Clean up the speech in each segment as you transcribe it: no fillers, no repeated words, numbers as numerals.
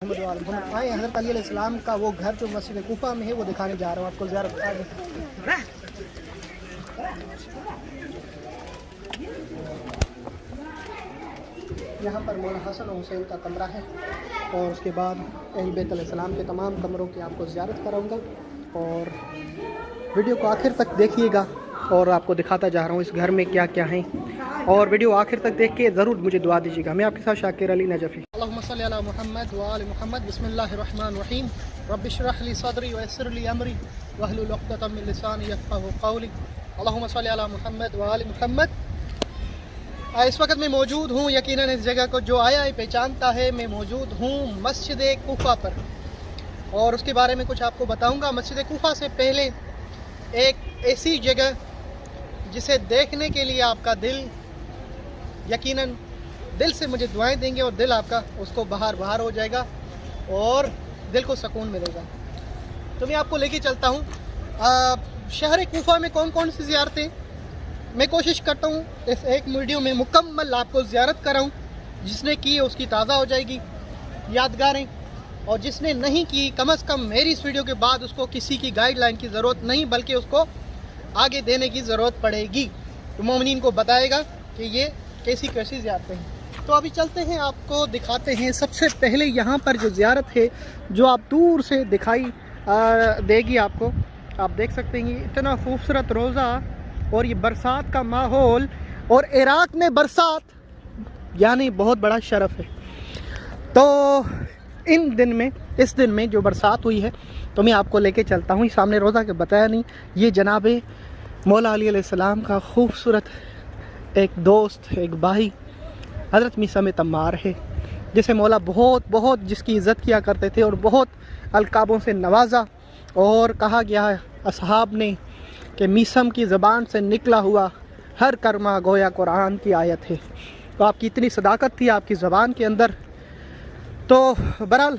आए हज़रत अली अलैहिस्सलाम का वो घर जो मस्जिद कूफा में है वो दिखाने जा रहा हूँ आपको ज़ियारत। यहाँ पर मौला हसन और हुसैन का कमरा है और उसके बाद अहल बैत अलैहिस्सलाम के तमाम कमरों की आपको ज़ियारत कराऊँगा और वीडियो को आखिर तक देखिएगा और आपको दिखाता जा रहा हूँ इस घर में क्या क्या है और वीडियो आखिर तक देख के ज़रूर मुझे दुआ दीजिएगा। मैं आपके साथ शाकिर अली नजफ़ी। अल्लाहुम्मा सल्ली अला मुहम्मद व आलि मुहम्मद। बिस्मिल्लाहिर रहमानिर रहीम। रब्बि इश्रह ली सदरी व यस्सिर ली अमरी वहलुल उक़दतम मिन लिसानी यफ़क़हू क़ौली। अल्लाहुम्मा सल्ली अला मुहम्मद व आलि मुहम्मद। इस वक्त मैं मौजूद हूँ, यकीनन इस जगह को जो आया है पहचानता है, मैं मौजूद हूँ मस्जिद कूफा पर और उसके बारे में कुछ आपको बताऊँगा। मस्जिद कूफा से पहले एक ऐसी जगह जिसे देखने के लिए आपका दिल यकीनन दिल से मुझे दुआएं देंगे और दिल आपका उसको बाहर हो जाएगा और दिल को सुकून मिलेगा। तो मैं आपको लेके चलता हूँ शहर कूफा में कौन कौन सी ज़ियारतें मैं कोशिश करता हूँ इस एक वीडियो में मुकम्मल आपको ज़ियारत कराऊँ। जिसने की उसकी ताज़ा हो जाएगी यादगारें और जिसने नहीं की कम से कम मेरी इस वीडियो के बाद उसको किसी की गाइडलाइन की ज़रूरत नहीं बल्कि उसको आगे देने की ज़रूरत पड़ेगी। तो मोमिनीन को बताएगा कि ये कैसी कैसी ज़ियारतें हैं। तो अभी चलते हैं, आपको दिखाते हैं। सबसे पहले यहाँ पर जो ज़ियारत है जो आप दूर से दिखाई देगी आपको, आप देख सकते हैं इतना खूबसूरत रोज़ा और ये बरसात का माहौल और इराक़ में बरसात यानी बहुत बड़ा शरफ़ है। तो इस दिन में जो बरसात हुई है तो मैं आपको लेके चलता हूँ। सामने रोज़ा के बताया नहीं, ये जनाब मौला अली अलैहिस्सलाम का खूबसूरत एक दोस्त, एक भाई हज़रत मीसम तम्मार है, जिसे मौला बहुत जिसकी इज़्ज़त किया करते थे और बहुत अलकाबों से नवाजा। और कहा गया है असहाब ने कि मीसम की ज़बान से निकला हुआ हर करमा गोया कुरान की आयत है। तो आपकी इतनी सदाकत थी आपकी ज़बान के अंदर। तो बहरहाल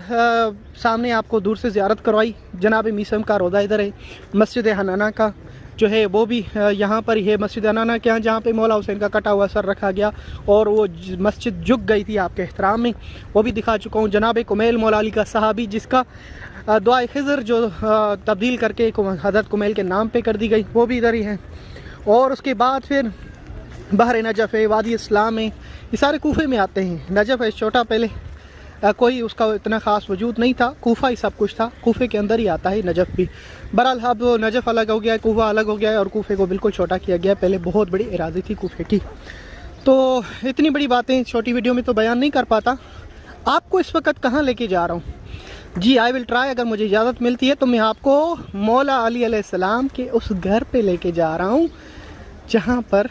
सामने आपको दूर से ज़ियारत करवाई। जनाब मीसम का रोज़ा इधर है। मस्जिद हनाना का जो है वो भी यहाँ पर ही है। मस्जिद हनाना के यहाँ जहाँ पे मौला हुसैन का कटा हुआ सर रखा गया और वो मस्जिद झुक गई थी आपके एहतराम में, वो भी दिखा चुका हूँ। जनाब कुमैल मौला अली का सहाबी जिसका दुआ खिज़र जो तब्दील करके हज़रत कुमैल के नाम पे कर दी गई, वो भी इधर ही है। और उसके बाद फिर बहर नजफ़ है, वादी इस्लाम है, ये सारे कूफे में आते हैं। नजफ़ है छोटा, पहले कोई उसका इतना ख़ास वजूद नहीं था, कूफा ही सब कुछ था, कूफे के अंदर ही आता है नजफ़ भी। बहरहाल अब नजफ़ अलग हो गया है, कूफा अलग हो गया है और कूफे को बिल्कुल छोटा किया गया है। पहले बहुत बड़ी इरादी थी कूफे की। तो इतनी बड़ी बातें छोटी वीडियो में तो बयान नहीं कर पाता। आपको इस वक्त कहाँ लेके जा रहा हूँ जी, आई विल ट्राई, अगर मुझे इजाज़त मिलती है तो मैं आपको मौला अली अलैहिस्सलाम के उस घर पर लेके जा रहा हूँ जहाँ पर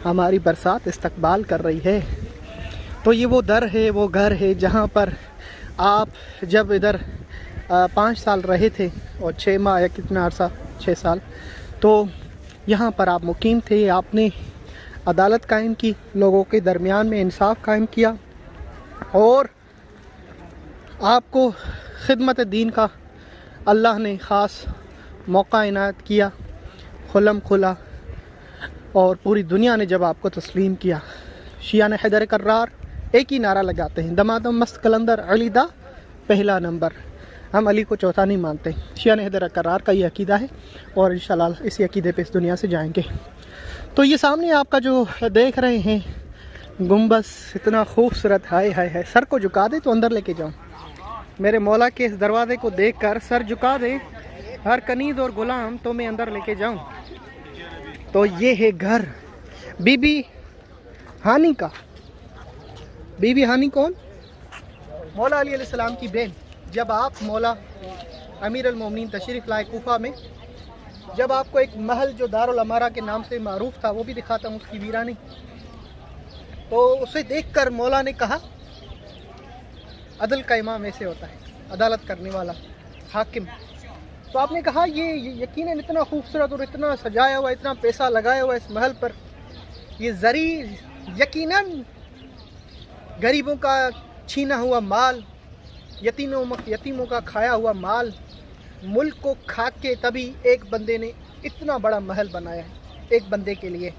हमारी बरसात इस्तकबाल कर रही है। तो ये वो दर है, वो घर है जहाँ पर आप जब इधर 5 साल रहे थे और 6 माह या कितना अरसा 6 साल, तो यहाँ पर आप मुकीम थे। आपने अदालत कायम की, लोगों के दरमियान में इंसाफ कायम किया और आपको खिदमत दीन का अल्लाह ने ख़ास मौका इनायत किया, खुलम खुला। और पूरी दुनिया ने जब आपको तस्लीम किया, शियान हैदर कर्रार एक ही नारा लगाते हैं, दमादम मस्त कलंदर अली दा पहला नंबर। हम अली को चौथा नहीं मानते। शियान हैदर कर्रार का ये अकीदा है और इंशाल्लाह इसी अकीदे पे इस दुनिया से जाएंगे। तो ये सामने आपका जो देख रहे हैं गुंबद इतना खूबसूरत, हाय हाय हाय, सर को झुका दे तो अंदर लेके जाऊँ। मेरे मौला के इस दरवाज़े को देख कर सर झुका दे हर कनीज़ और गुलाम तो मैं अंदर लेके जाऊँ। तो ये है घर बीबी हानी का। बीबी हानी कौन? मौला अली अलैहिस्सलाम की बहन। जब आप मौला अमीर अल मोमिनीन तशरीफ़ लाए कूफा में, जब आपको एक महल जो दारुल अमारा के नाम से मारूफ था, वो भी दिखाता हूँ उसकी वीरानी, तो उसे देखकर मौला ने कहा अदल का इमाम ऐसे होता है, अदालत करने वाला हाकिम। तो आपने कहा ये यकीनन इतना खूबसूरत और इतना सजाया हुआ, इतना पैसा लगाया हुआ इस महल पर, ये ज़री यकीनन गरीबों का छीना हुआ माल, यतीमों का खाया हुआ माल, मुल्क को खा के तभी एक बंदे ने इतना बड़ा महल बनाया है, एक बंदे के लिए।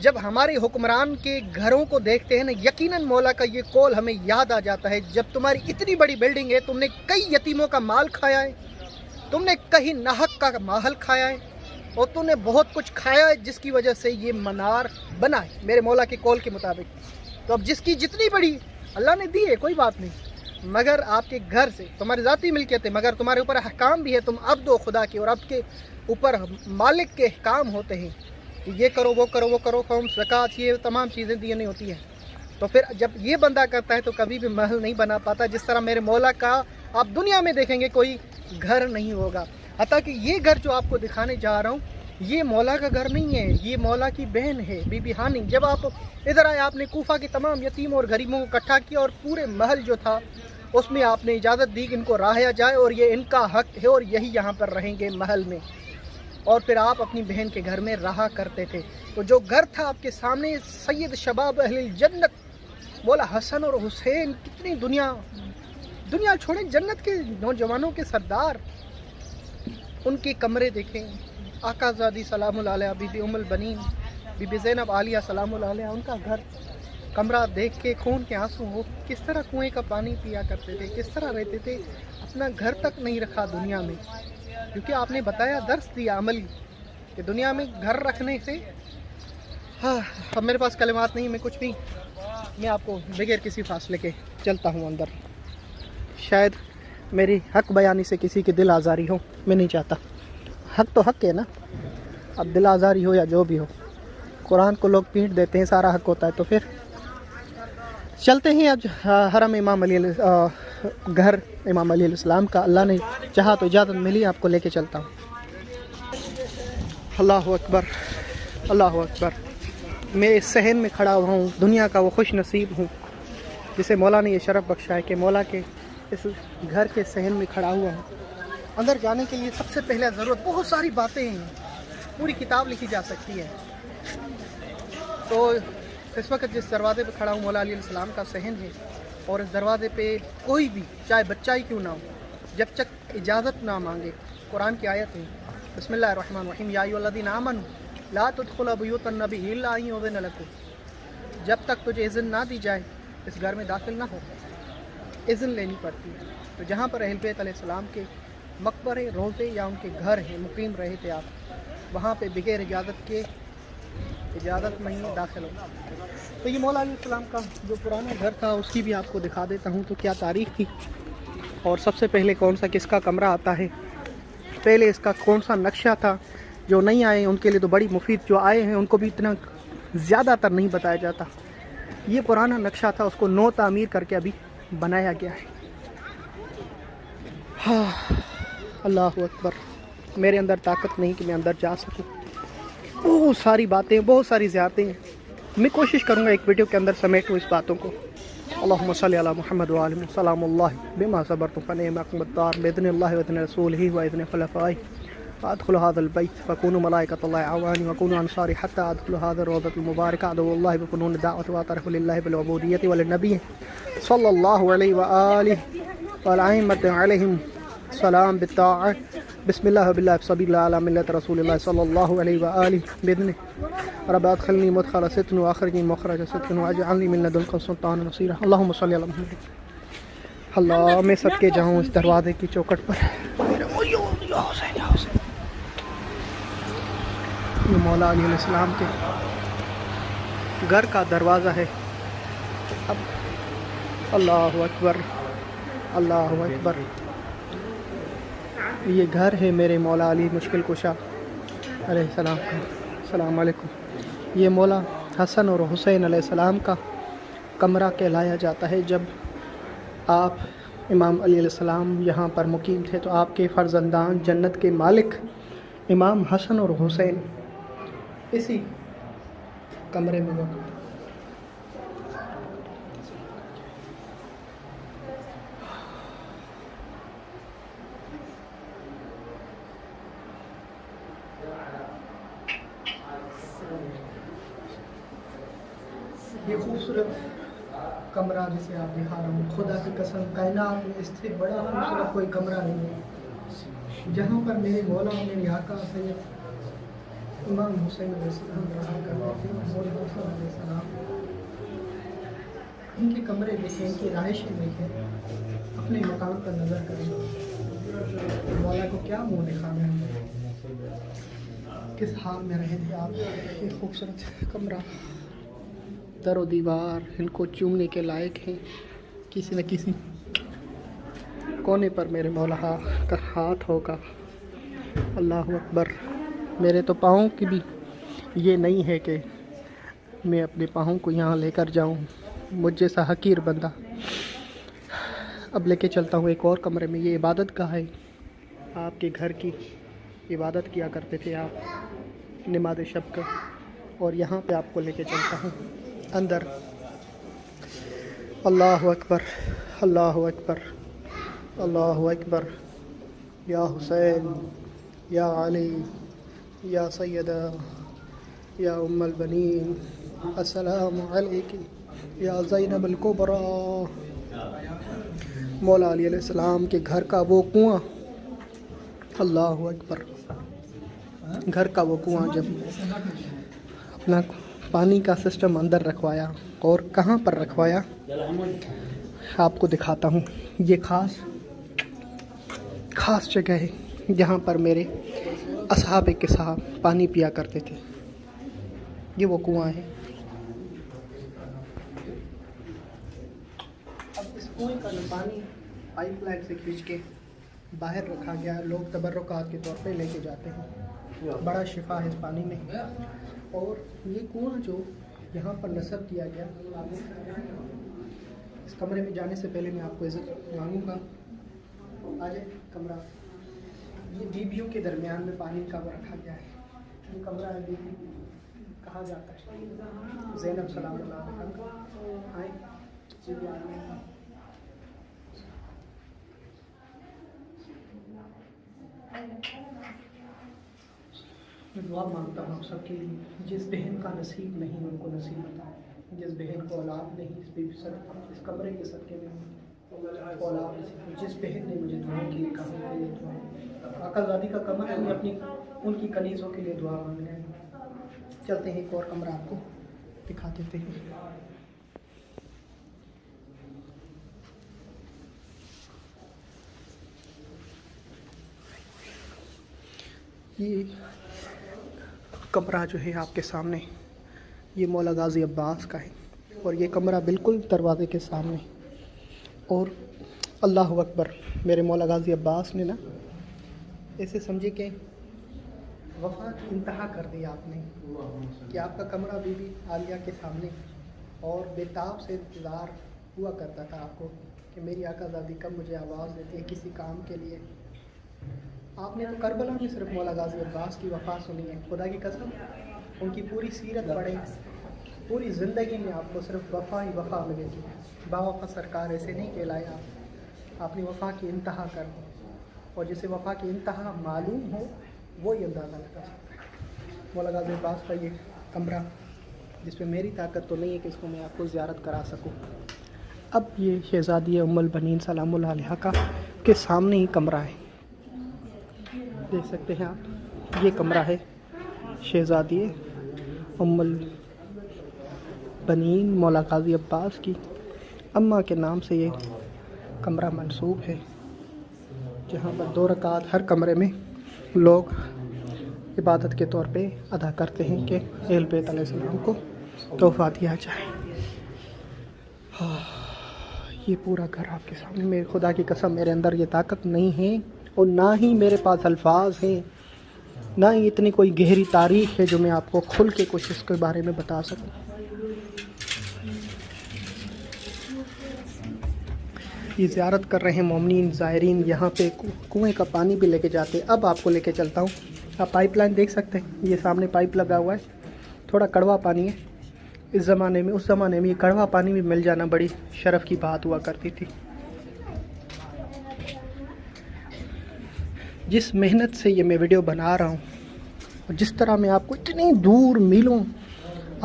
جب ہمارے حکمران کے گھروں کو دیکھتے ہیں نا، یقیناً مولا کا یہ قول ہمیں یاد آ جاتا ہے، جب تمہاری اتنی بڑی بلڈنگ ہے، تم نے کئی یتیموں کا مال کھایا ہے، تم نے کہیں ناحق کا مال کھایا ہے، اور تم نے بہت کچھ کھایا ہے جس کی وجہ سے یہ منار بنا ہے میرے مولا کے قول کے مطابق۔ تو اب جس کی جتنی بڑی اللہ نے دی ہے کوئی بات نہیں، مگر آپ کے گھر سے تمہاری ذاتی ملکیت ہے، مگر تمہارے اوپر احکام بھی ہے، تم عبد و خدا کے، اور عبد کے اوپر مالک کے احکام ہوتے ہیں کہ یہ کرو وہ کرو وہ کرو، خمس زکوٰۃ، یہ تمام چیزیں دینی ہوتی ہیں۔ تو پھر جب یہ بندہ کرتا ہے تو کبھی بھی محل نہیں بنا پاتا، جس طرح میرے مولا کا آپ دنیا میں دیکھیں گے کوئی گھر نہیں ہوگا، حتیٰ کہ یہ گھر جو آپ کو دکھانے جا رہا ہوں یہ مولا کا گھر نہیں ہے، یہ مولا کی بہن ہے بی بی ہانی۔ جب آپ ادھر آئے آپ نے کوفہ کے تمام یتیموں اور غریبوں کو اکٹھا کیا، اور پورے محل جو تھا اس میں آپ نے اجازت دی کہ ان کو رہایا جائے، اور یہ ان کا حق ہے، اور یہی یہاں پر رہیں گے محل میں، اور پھر آپ اپنی بہن کے گھر میں رہا کرتے تھے۔ تو جو گھر تھا آپ کے سامنے، سید شباب اہل الجنت مولا حسن اور حسین، کتنی دنیا چھوڑیں، جنت کے نوجوانوں کے سردار، ان کے کمرے دیکھیں، آقا زادی سلام اللہ علیہ، بی بی ام البنین، بی بی زینب عالیہ سلام اللہ علیہ، ان کا گھر کمرہ دیکھ کے خون کے آنسو ہو، کس طرح کنویں کا پانی پیا کرتے تھے، کس طرح رہتے تھے، اپنا گھر تک نہیں رکھا دنیا میں، کیونکہ آپ نے بتایا، درس دیا عملی، کہ دنیا میں گھر رکھنے سے اب میرے پاس کلمات نہیں، میں کچھ بھی، میں آپ کو بغیر کسی فاصلے کے چلتا ہوں اندر، شاید میری حق بیانی سے کسی کی دل آزاری ہو، میں نہیں چاہتا، حق تو حق ہے نا، اب دل آزاری ہو یا جو بھی ہو، قرآن کو لوگ پیٹ دیتے ہیں، سارا حق ہوتا ہے، تو پھر چلتے ہیں آج حرم امام علی گھر امام علی علیہ السلام کا، اللہ نے چاہا تو اجازت ملی، آپ کو لے کے چلتا ہوں۔ اللہ اکبر، اللہ اکبر، میں اس صحن میں کھڑا ہوا ہوں، دنیا کا وہ خوش نصیب ہوں جسے مولا نے یہ شرف بخشا ہے کہ مولا کے اس گھر کے صحن میں کھڑا ہوا ہوں۔ اندر جانے کے لیے سب سے پہلے ضرورت، بہت ساری باتیں ہیں، پوری کتاب لکھی جا سکتی ہے، تو اس وقت جس دروازے پہ کھڑا ہوں مولا علی علیہ السلام کا صحن ہے، اور اس دروازے پہ کوئی بھی چاہے بچہ ہی کیوں نہ ہو، جب تک اجازت نہ مانگے، قرآن کی آیت ہے، بسم اللہ الرحمن الرحیم، یا ایھا الذین آمنوا لا تدخلوا بیوت النبی الا ان یؤذن لکم، جب تک تجھے اذن نہ دی جائے اس گھر میں داخل نہ ہو، اذن لینی پڑتی ہے۔ تو جہاں پر اہل بیت علیہ السلام کے مقبرے، روضے یا ان کے گھر ہیں، مقیم رہے تھے آپ، وہاں پہ بغیر اجازت کے، اجازت نہیں داخل ہو۔ تو یہ مولا علیہ السلام کا جو پرانا گھر تھا اس کی بھی آپ کو دکھا دیتا ہوں، تو کیا تاریخ تھی، اور سب سے پہلے کون سا کس کا کمرہ آتا ہے، پہلے اس کا کون سا نقشہ تھا، جو نہیں آئے ان کے لیے تو بڑی مفید، جو آئے ہیں ان کو بھی اتنا زیادہ تر نہیں بتایا جاتا۔ یہ پرانا نقشہ تھا، اس کو نو تعمیر کر کے ابھی بنایا گیا ہے۔ اللہ اکبر، میرے اندر طاقت نہیں کہ میں اندر جا سکوں، بہت ساری باتیں، بہت ساری زیارتیں ہیں، میں کوشش کروں گا ایک ویڈیو کے اندر سمیٹوں اس باتوں کو۔ اللہم صلی علی محمد وآلہ سلام اللہ بما صبرتم فنعم عقبى الدار بإذن اللہ وإذن رسولہ وإذن خلفائہ فادخلوا هذا البيت فكونوا ملائكة الله عواني وكونوا أنصاري حتى أدخلوا هذا الروضة المباركة أدعو الله بفنون الدعوة وأعترف لله بالعبودية وللنبي صلى الله عليه وآله والأئمة عليهم سلام بالطاعة بسم الله وبالله بسبيل الله على ملة رسول الله صلى الله عليه وآله بإذنه رب أدخلني مدخل صدق وأخرجني مخرج صدق واجعلني من لدنك سلطانا نصيرا اللهم صل على محمد۔ اللہ میں صدقے جاؤں اس دروازے کی چوکٹ پر، یہ مولا علی علیہ السلام کے گھر کا دروازہ ہے۔ اب اللہ اکبر، اللہ اکبر، یہ گھر ہے میرے مولا علی مشکل کشا علیہ السلام کا۔ السلام علیکم۔ یہ مولا حسن اور حسین علیہ السلام کا کمرہ کہلایا جاتا ہے۔ جب آپ امام علی علیہ السلام یہاں پر مقیم تھے تو آپ کے فرزندان، جنت کے مالک امام حسن اور حسین اسی کمرے میں موجود۔ یہ خوبصورت کمرہ جسے آپ دکھا رہا ہوں، خدا کی قسم کائنات میں اس سے بڑا خوبصورت کوئی کمرہ نہیں ہے، جہاں پر میرے مولا اور میرے آقا سید इमाम हुसैन अलैहिस्सलाम रहा करते थे और हसन अलैहिस्सलाम। इनके कमरे देखें, इनकी रहायशें देखें, अपने मकान पर नज़र करें। मौला को क्या मुँह दिखाना है, किस हाल में रहे थे आप। ये खूबसूरत कमरा, दर दीवार इनको चूमने के लायक हैं। किसी न किसी कोने पर मेरे मौला का हाथ होगा। अल्लाह अकबर। मेरे तो पाँव की भी ये नहीं है कि मैं अपने पाँव को यहाँ लेकर जाऊँ, मुझ जैसा हकीर बंदा। अब लेके चलता हूँ एक और कमरे में। ये इबादत गाह है, आपके घर की इबादत किया करते थे आप, नमाज शब का। और यहाँ पे आपको लेके चलता हूँ अंदर। अल्लाह अकबर, अल्लाह अकबर, अल्लाह अकबर। या हुसैन, या अली, या सैयदा, या उम्मुल बनीन, अस्सलामु अलैकी या ज़ैनबुल कुबरा। मौला अली अलैहिस्सलाम के घर का वो कुआं, अल्लाह अकबर। घर का वो कुआं जब अपना पानी का सिस्टम अंदर रखवाया, और कहाँ पर रखवाया आपको दिखाता हूँ। ये ख़ास जगह है जहाँ पर मेरे असहाब के साथ पानी पिया करते थे। ये वो कुआं है। अब इस कुएं का पानी पाइपलाइन से खींच के बाहर रखा गया। लोग तबर्रुकात के तौर पे लेके जाते हैं। बड़ा शिफा है इस पानी में। और ये कुआं जो यहाँ पर नस्ब किया गया, इस कमरे में जाने से पहले मैं आपको इज़्ज़त मांगूंगा। आज कमरा ये बीबियों के दरमियान में पानी का वो रखा गया है। ये कमरा है बीबी कहा जाता है। ज़ैनब सलामुल्लाह अलैहा आए जी भी आ गए। मैं दुआ मांगता हूँ आप सबके लिए, जिस बहन का नसीब नहीं उनको नसीब होता है, जिस बहन को औलाद नहीं इस कमरे के सदके में औलाद, जिस बहन ने मुझे दुआ के लिए कहा है, ये दुआ आकाज़ादी का कमर है, अपनी उनकी कनीज़ों के लिए दुआ मांगने हैं। चलते हैं एक और कमरा आपको दिखा देते हैं। ये कमरा जो है आपके सामने, ये मौला गाज़ी अब्बास का है। और ये कमरा बिल्कुल दरवाज़े के सामने। और अल्लाह अकबर, मेरे मौला गाज़ी अब्बास ने ना ऐसे समझे कि वफ़ा की इंतहा कर दी आपने, कि आपका कमरा बीबी आलिया के सामने, और बेताब से इंतज़ार हुआ करता था आपको कि मेरी आकाज़ादी कब मुझे आवाज़ देती है किसी काम के लिए। आपने तो करबला में सिर्फ मौला गाज़ी अब्बास की वफ़ा सुनी है। खुदा की कसम, उनकी पूरी सीरत पढ़ें, पूरी ज़िंदगी में आपको सिर्फ वफ़ा ही वफ़ा मिलेगी। बावफ़ा सरकार ऐसे नहीं कहलाए आप। आपने वफ़ा की इंतहा कर दी, और जिसे वफ़ा की इंतहा मालूम हो वो ही अंदाज़ा लगा सकता है। मौला गाज़ी अब्बास का ये कमरा, जिसमें मेरी ताकत तो नहीं है कि इसको मैं आपको ज़ियारत करा सकूँ। अब ये शहज़ादी उम्मुल बनीन सलामुल्लाह अलैहा का के सामने ही कमरा है, देख सकते हैं आप। ये कमरा है शहज़ादी उम्मुल बनीन मौला गाज़ी अब्बास की अम्मा के नाम से ये कमरा मंसूब है, जहाँ पर 2 रकात हर कमरे में लोग इबादत के तौर पे अदा करते हैं कि अहल बैत अलैहिस्सलाम को तोहफ़ा दिया जाए। ये पूरा घर आपके सामने। मेरे खुदा की कसम, मेरे अंदर ये ताकत नहीं है, और ना ही मेरे पास अल्फाज हैं, ना ही इतनी कोई गहरी तारीख़ है जो मैं आपको खुल के कुछ इसके बारे में बता सकूं। ये ज़ियारत कर रहे हैं मोमिनीन ज़ायरीन, यहाँ पे कुएं का पानी भी लेके जाते हैं। अब आपको लेके चलता हूँ। आप पाइपलाइन देख सकते हैं, ये सामने पाइप लगा हुआ है। थोड़ा कड़वा पानी है। उस ज़माने में ये कड़वा पानी भी मिल जाना बड़ी शर्फ़ की बात हुआ करती थी। जिस मेहनत से ये मैं वीडियो बना रहा हूँ, और जिस तरह मैं आपको इतनी दूर मीलों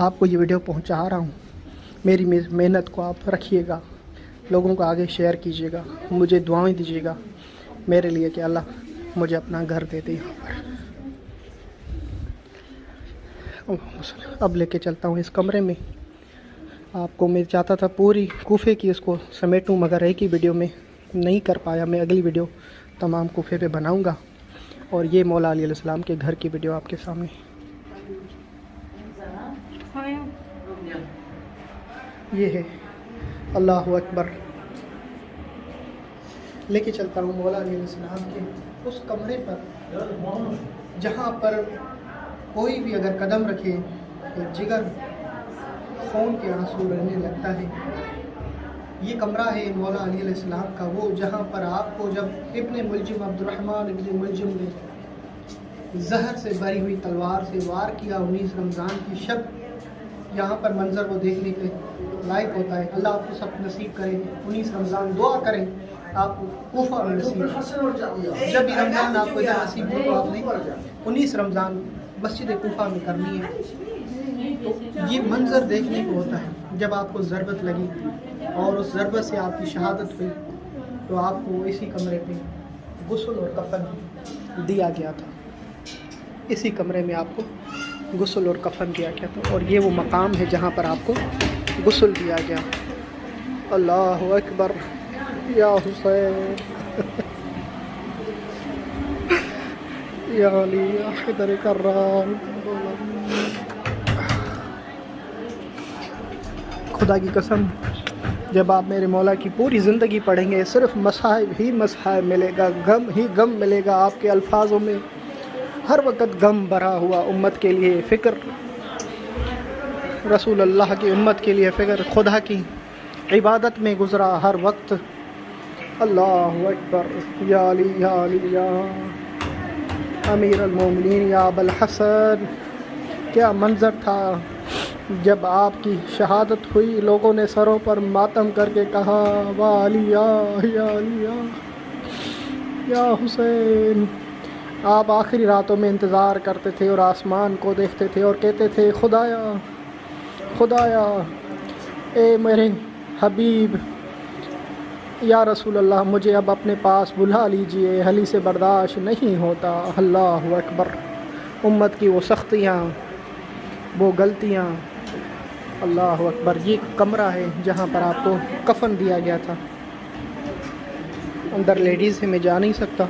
आपको ये वीडियो पहुँचा रहा हूँ, मेरी मेहनत को आप रखिएगा, लोगों को आगे शेयर कीजिएगा, मुझे दुआएं दीजिएगा मेरे लिए कि अल्लाह मुझे अपना घर दे दे यहाँ पर। اب لے کے چلتا ہوں اس کمرے میں آپ کو. میں چاہتا تھا پوری کوفے کی اس کو سمیٹوں مگر ایک ہی ویڈیو میں نہیں کر پایا. میں اگلی ویڈیو تمام کوفے پہ بناؤں گا. اور یہ مولا علی علیہ السلام کے گھر کی ویڈیو آپ کے سامنے. یہ ہے اللہ اکبر. لے کے چلتا ہوں مولا علی علیہ السلام کے اس کمرے پر جہاں پر کوئی بھی اگر قدم رکھے تو جگر خون کے آنسو رہنے لگتا ہے. یہ کمرہ ہے مولا علی علیہ السلام کا، وہ جہاں پر آپ کو جب ابن ملجم عبد الرحمن ابن ملجم نے زہر سے بھری ہوئی تلوار سے وار کیا 19 رمضان کی شب، یہاں پر منظر وہ دیکھنے کے لائق ہوتا ہے. اللہ آپ کو سب نصیب کرے. 19 رمضان دعا کریں آپ کو کوفہ میں نصیب. جب بھی رمضان آپ کو ادھر نصیب ہو تو آپ نے 19 رمضان مسجد کوفہ میں کرنی ہے. تو یہ منظر دیکھنے کو ہوتا ہے جب آپ کو ضربت لگی اور اس ضربت سے آپ کی شہادت ہوئی تو آپ کو اسی کمرے پہ غسل اور کفن دیا گیا تھا. اسی کمرے میں آپ کو غسل اور کفن دیا گیا تھا. اور یہ وہ مقام ہے جہاں پر آپ کو غسل دیا گیا. اللہ اکبر یا حسین یا علی یا حیدر کرام. خدا کی قسم جب آپ میرے مولا کی پوری زندگی پڑھیں گے صرف مصائب ہی مصائب ملے گا، غم ہی غم ملے گا. آپ کے الفاظوں میں ہر وقت غم بھرا ہوا، امت کے لیے فکر، رسول اللہ کی امت کے لیے فکر، خدا کی عبادت میں گزرا ہر وقت. اللہ اکبر یا علی یا علی یا امیر المومنین یا ابا الحسن. کیا منظر تھا جب آپ کی شہادت ہوئی. لوگوں نے سروں پر ماتم کر کے کہا وا علی یا علی یا حسین. آپ آخری راتوں میں انتظار کرتے تھے اور آسمان کو دیکھتے تھے اور کہتے تھے خدایا خدایا اے میرے حبیب یا رسول اللہ مجھے اب اپنے پاس بلا لیجئے، حلی سے برداشت نہیں ہوتا. اللہ اکبر. امت کی وہ سختیاں، وہ غلطیاں. اللہ اکبر. یہ کمرہ ہے جہاں پر آپ کو کفن دیا گیا تھا. اندر لیڈیز ہے، میں جا نہیں سکتا.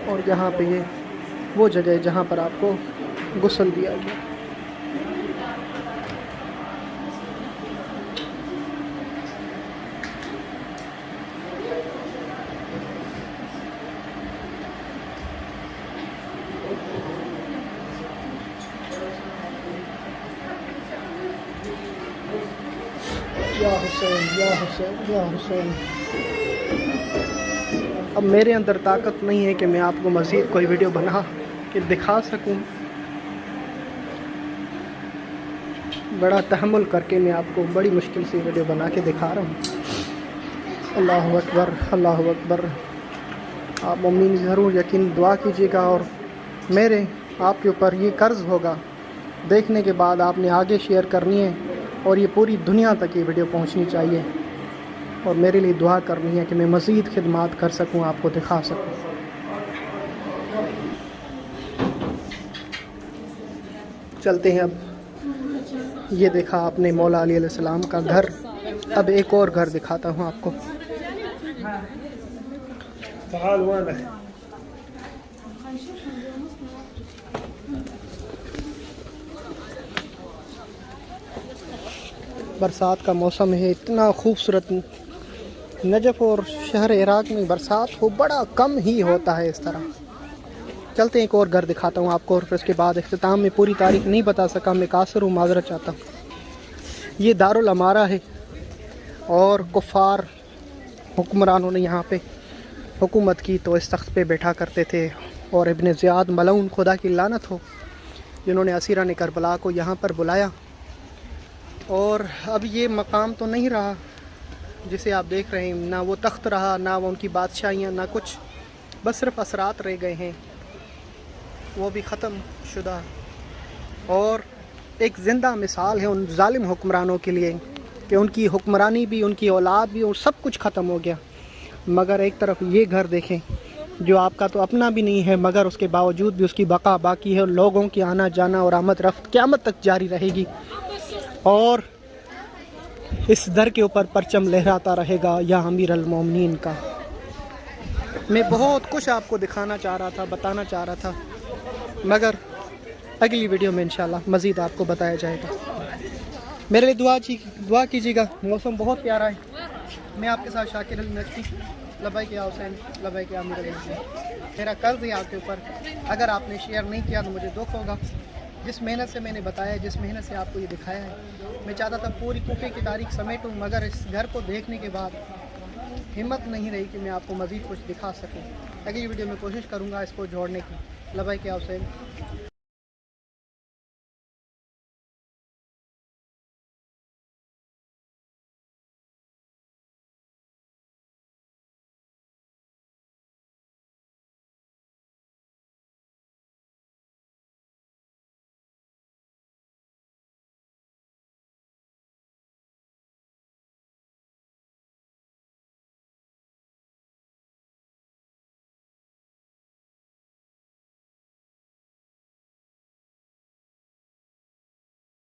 اور یہاں پہ یہ وہ جگہ ہے جہاں پر آپ کو غسل دیا گیا. یا حسین یا حسین یا حسین. اب میرے اندر طاقت نہیں ہے کہ میں آپ کو مزید کوئی ویڈیو بنا کے دکھا سکوں. بڑا تحمل کر کے میں آپ کو بڑی مشکل سے ویڈیو بنا کے دکھا رہا ہوں. اللہ اکبر اللہ اکبر. آپ مومنین ضرور یقین دعا کیجیے گا اور میرے آپ کے اوپر یہ قرض ہوگا دیکھنے کے بعد آپ نے آگے شیئر کرنی ہے اور یہ پوری دنیا تک یہ ویڈیو پہنچنی چاہیے اور میرے لیے دعا کرنی ہے کہ میں مزید خدمات کر سکوں، آپ کو دکھا سکوں. چلتے ہیں. اب یہ دیکھا آپ نے مولا علی علیہ السلام کا گھر. اب ایک اور گھر دکھاتا ہوں آپ کو. برسات کا موسم ہے، اتنا خوبصورت. نجف اور شہر عراق میں برسات کو بڑا کم ہی ہوتا ہے اس طرح. چلتے ہیں ایک اور گھر دکھاتا ہوں آپ کو اور پھر اس کے بعد اختتام میں پوری تاریخ نہیں بتا سکا، میں قاصر ہوں، معذرت چاہتا ہوں. یہ دارالامارہ ہے اور کفار حکمرانوں نے یہاں پہ حکومت کی تو اس تخت پہ بیٹھا کرتے تھے. اور ابن زیاد ملعون، خدا کی لعنت ہو، جنہوں نے اسیران کربلا کو یہاں پر بلایا. اور اب یہ مقام تو نہیں رہا جسے آپ دیکھ رہے ہیں، نہ وہ تخت رہا، نہ وہ ان کی بادشاہیاں، نہ کچھ، بس صرف اثرات رہ گئے ہیں، وہ بھی ختم شدہ. اور ایک زندہ مثال ہے ان ظالم حکمرانوں کے لیے کہ ان کی حکمرانی بھی، ان کی اولاد بھی، اور سب کچھ ختم ہو گیا. مگر ایک طرف یہ گھر دیکھیں जो आपका तो अपना भी नहीं है, मगर उसके बावजूद भी उसकी बका बाकी है, और लोगों की आना जाना और आमद रफ्त क़यामत तक जारी रहेगी, और इस दर के ऊपर परचम लहराता रहेगा या अमीर अल मोमिनीन का। मैं बहुत कुछ आपको दिखाना चाह रहा था, बताना चाह रहा था, मगर अगली वीडियो में इंशाल्लाह मज़ीद आपको बताया जाएगा। मेरे लिए दुआ कीजिएगा। मौसम बहुत प्यारा है। मैं आपके साथ शाकिर अली नकवी, लबैक या हुसैन, लबैक या अमीर अली हुसैन। मेरा कर्ज है आपके ऊपर, अगर आपने शेयर नहीं किया तो मुझे दुख होगा। जिस मेहनत से मैंने बताया, जिस मेहनत से आपको ये दिखाया है, मैं चाहता था पूरी कूफे की तारीख समेटूँ, मगर इस घर को देखने के बाद हिम्मत नहीं रही कि मैं आपको मज़ीद कुछ दिखा सकूँ। अगली वीडियो में कोशिश करूँगा इसको जोड़ने की। लबैक या हुसैन।